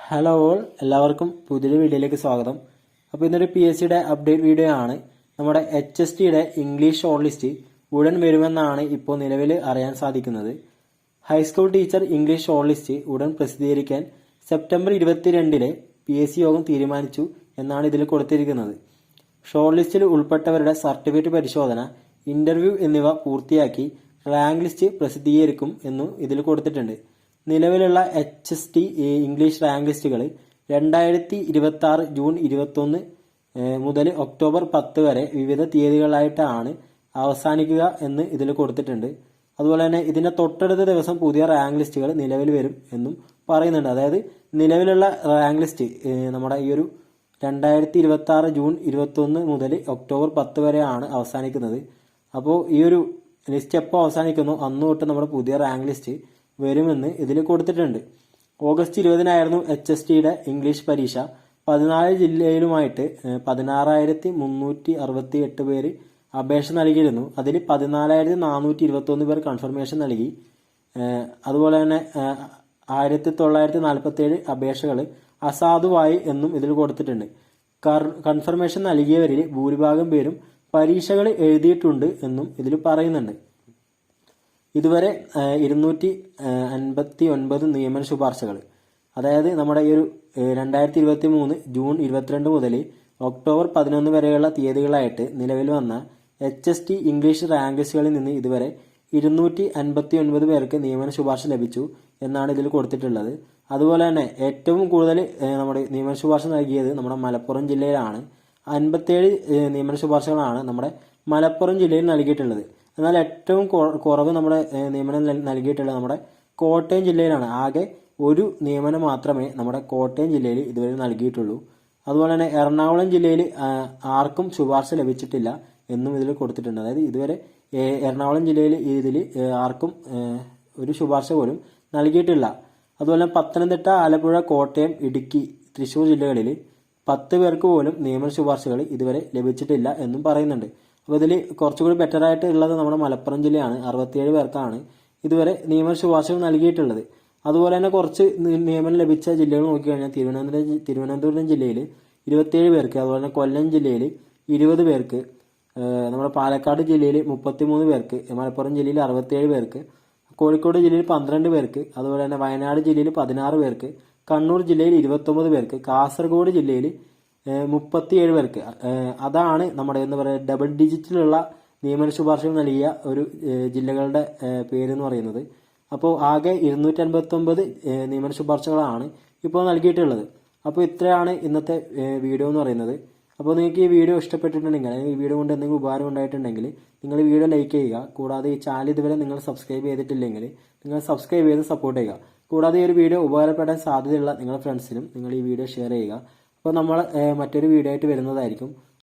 Hello all, എല്ലാവർക്കും പുതിയൊരു വീഡിയോയിലേക്ക് സ്വാഗതം. അപ്പോൾ ഇന്നൊരു PSCയുടെ അപ്ഡേറ്റ് വീഡിയോ ആണ്. നമ്മുടെ HSTയുടെ ഇംഗ്ലീഷ് ഷോർട്ട് ലിസ്റ്റ് ഉടൻ വരുമെന്നാണ് ഇപ്പോൾ നിലവിൽ അറിയാൻ സാധിക്കുന്നത്. High school teacher English short list ഉടൻ പ്രസിദ്ധീകരിക്കാൻ സെപ്റ്റംബർ 22-ലെ PSC യോഗം തീരുമാനിച്ചു എന്നാണ് ഇതിൽ കൊടുത്തിരിക്കുന്നത്. ഷോർട്ട് ലിസ്റ്റിൽ ഉൾപ്പെട്ടവരുടെ സർട്ടിഫിക്കറ്റ് പരിശോധന, ഇന്റർവ്യൂ എന്നിവ പൂർത്തിയാക്കി റാങ്ക് ലിസ്റ്റ് പ്രസിദ്ധീകരിക്കും എന്നും ഇതിൽ കൊടുത്തിട്ടുണ്ട്. നിലവിലുള്ള HST ഇംഗ്ലീഷ് റാങ്ക് ലിസ്റ്റുകൾ 2026 ജൂൺ 21 മുതൽ ഒക്ടോബർ 10 വരെ വിവിധ തീയതികളായിട്ടാണ് അവസാനിക്കുക എന്ന് ഇതിൽ കൊടുത്തിട്ടുണ്ട്. അതുപോലെ തന്നെ ഇതിന്റെ തൊട്ടടുത്ത ദിവസം പുതിയ റാങ്ക് ലിസ്റ്റുകൾ നിലവിൽ വരും എന്നും പറയുന്നുണ്ട്. അതായത് നിലവിലുള്ള റാങ്ക് ലിസ്റ്റ് നമ്മുടെ ഈ ഒരു 2026 ജൂൺ 21 മുതൽ ഒക്ടോബർ 10 വരെയാണ് അവസാനിക്കുന്നത്. അപ്പോൾ ഈ ഒരു ലിസ്റ്റ് എപ്പോൾ അവസാനിക്കുന്നു അന്ന് തൊട്ട് നമ്മുടെ പുതിയ റാങ്ക് ലിസ്റ്റ് വരുമെന്ന് ഇതിൽ കൊടുത്തിട്ടുണ്ട്. ഓഗസ്റ്റ് 20-നായിരുന്നു HSTയുടെ ഇംഗ്ലീഷ് പരീക്ഷ. 14 ജില്ലയിലുമായിട്ട് 16,368 പേര് അപേക്ഷ നൽകിയിരുന്നു. അതിൽ 14,421 പേർ കൺഫർമേഷൻ നൽകി. അതുപോലെ തന്നെ 1947 അപേക്ഷകൾ അസാധുവായി എന്നും ഇതിൽ കൊടുത്തിട്ടുണ്ട്. കൺഫർമേഷൻ നൽകിയവരിൽ ഭൂരിഭാഗം പേരും പരീക്ഷകൾ എഴുതിയിട്ടുണ്ട് എന്നും ഇതിൽ പറയുന്നുണ്ട്. ഇതുവരെ 259 നിയമന ശുപാർശകൾ, അതായത് നമ്മുടെ ഈ ഒരു 2023 ജൂൺ 22 മുതൽ ഒക്ടോബർ 11 വരെയുള്ള തീയതികളായിട്ട് നിലവിൽ വന്ന HST ഇംഗ്ലീഷ് റാങ്ക് ലിസ്റ്റുകളിൽ നിന്ന് ഇതുവരെ 259 പേർക്ക് നിയമന ശുപാർശ ലഭിച്ചു എന്നാണ് ഇതിൽ കൊടുത്തിട്ടുള്ളത്. അതുപോലെ തന്നെ ഏറ്റവും കൂടുതൽ നമ്മുടെ നിയമന ശുപാർശ നൽകിയത് നമ്മുടെ മലപ്പുറം ജില്ലയിലാണ്. 57 നിയമന ശുപാർശകളാണ് നമ്മുടെ മലപ്പുറം ജില്ലയിൽ നൽകിയിട്ടുള്ളത്. എന്നാൽ ഏറ്റവും കുറവ് നമ്മുടെ നിയമനം നൽകിയിട്ടുള്ളത് നമ്മുടെ കോട്ടയം ജില്ലയിലാണ്. ആകെ ഒരു നിയമനം മാത്രമേ നമ്മുടെ കോട്ടയം ജില്ലയിൽ ഇതുവരെ നൽകിയിട്ടുള്ളൂ. അതുപോലെ തന്നെ എറണാകുളം ജില്ലയിൽ ആർക്കും ശുപാർശ ലഭിച്ചിട്ടില്ല എന്നും ഇതിൽ കൊടുത്തിട്ടുണ്ട്. അതായത് ഇതുവരെ എറണാകുളം ജില്ലയിൽ ഇതിൽ ആർക്കും ഒരു ശുപാർശ പോലും നൽകിയിട്ടില്ല. അതുപോലെ പത്തനംതിട്ട, ആലപ്പുഴ, കോട്ടയം, ഇടുക്കി, തൃശ്ശൂർ ജില്ലകളിൽ 10 പേർക്ക് പോലും നിയമന ശുപാർശകൾ ഇതുവരെ ലഭിച്ചിട്ടില്ല എന്നും പറയുന്നുണ്ട്. അപ്പോൾ ഇതിൽ കുറച്ചുകൂടി ബെറ്റർ ആയിട്ട് ഉള്ളത് നമ്മുടെ മലപ്പുറം ജില്ലയാണ്. 67 പേർക്കാണ് ഇതുവരെ നിയമന ശുപാർശകൾ നൽകിയിട്ടുള്ളത്. അതുപോലെ തന്നെ കുറച്ച് നിയമനം ലഭിച്ച ജില്ലകൾ നോക്കിക്കഴിഞ്ഞാൽ തിരുവനന്തപുരം ജില്ലയിൽ 27 പേർക്ക്, അതുപോലെ തന്നെ കൊല്ലം ജില്ലയിൽ 20 പേർക്ക്, നമ്മുടെ പാലക്കാട് ജില്ലയിൽ 33 പേർക്ക്, മലപ്പുറം ജില്ലയിൽ 67 പേർക്ക്, കോഴിക്കോട് ജില്ലയിൽ 12 പേർക്ക്, അതുപോലെ തന്നെ വയനാട് ജില്ലയിൽ 16 പേർക്ക്, കണ്ണൂർ ജില്ലയിൽ 29 പേർക്ക്, കാസർഗോഡ് ജില്ലയിൽ 37 പേർക്ക്. അതാണ് നമ്മുടെ എന്താ പറയുക ഡബിൾ ഡിജിറ്റിലുള്ള നിയമന ശുപാർശകൾ നൽകിയ ഒരു ജില്ലകളുടെ പേരെന്ന് പറയുന്നത്. അപ്പോൾ ആകെ 259 നിയമന ശുപാർശകളാണ് ഇപ്പോൾ നൽകിയിട്ടുള്ളത്. അപ്പോൾ ഇത്രയാണ് ഇന്നത്തെ വീഡിയോ എന്ന് പറയുന്നത്. അപ്പോൾ നിങ്ങൾക്ക് ഈ വീഡിയോ ഇഷ്ടപ്പെട്ടിട്ടുണ്ടെങ്കിൽ, അല്ലെങ്കിൽ ഈ വീഡിയോ കൊണ്ട് എന്തെങ്കിലും ഉപകാരം ഉണ്ടായിട്ടുണ്ടെങ്കിൽ നിങ്ങൾ ഈ വീഡിയോ ലൈക്ക് ചെയ്യുക. കൂടാതെ ഈ ചാനൽ ഇതുവരെ നിങ്ങൾ സബ്സ്ക്രൈബ് ചെയ്തിട്ടില്ലെങ്കിൽ നിങ്ങൾ സബ്സ്ക്രൈബ് ചെയ്ത് സപ്പോർട്ട് ചെയ്യുക. കൂടാതെ ഈ ഒരു വീഡിയോ ഉപകാരപ്പെടാൻ സാധ്യതയുള്ള നിങ്ങളുടെ ഫ്രണ്ട്സിനും നിങ്ങൾ ഈ വീഡിയോ ഷെയർ ചെയ്യുക. അപ്പോൾ നമ്മൾ മറ്റൊരു വീഡിയോ ആയിട്ട് വരുന്നതായിരിക്കും.